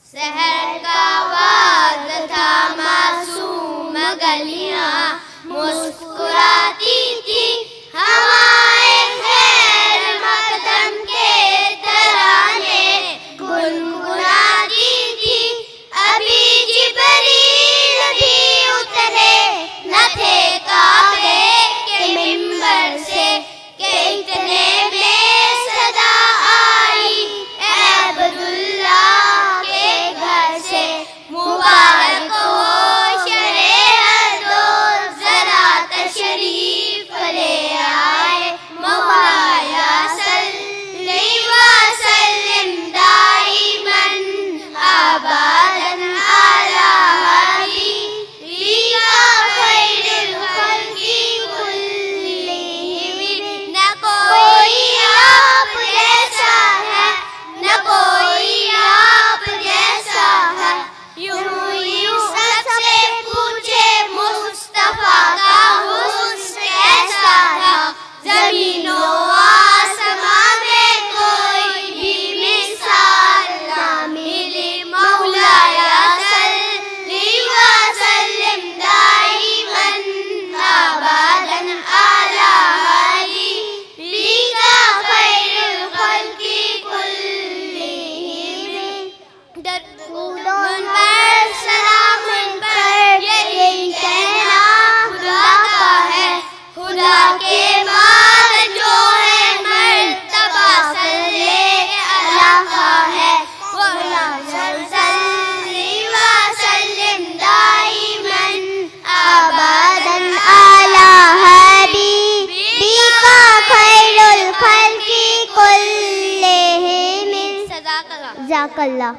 शहर का वाद था मासूम गलियां मुस्कुराती थी हवाएं खैर मकदम के तराने गुनगुनाती थी। अभी जिब्रील भी उतरे न थे काबे के मिंबर से कि इतने में सदा आई अब्दुल्ला के घर से मुबारक हो शरे हदो जरा तशरीफ ले आए मौलाया सल्ली व सल्लिम दाइमन अबदन अला हबीबिका खैरुल खल्क़ि कुल्लिहिम। न कोई आप जैसा है न कोई आप जैसा है यूं यूं सबसे पूछे मुस्तफा का हुस्न कैसा था। ज़मीनो आसमां में कोई भी मिसाल ना मिली मौलाया सल्ली व सल्लिम दाइमन अबदन अला हबीबिका खैरुल खल्क़ि कुल्लिहिम। दरूद पर सलाम पर यही कहना खुदा का है। खुदा के बाद जो है मर्तबा सल्ले अला का है। सल्ली व सल्लिम दाइमन अबदन अला हबीबिका खैरुल खल्क़ि कुल्लिहिम। जज़ाकल्लाह।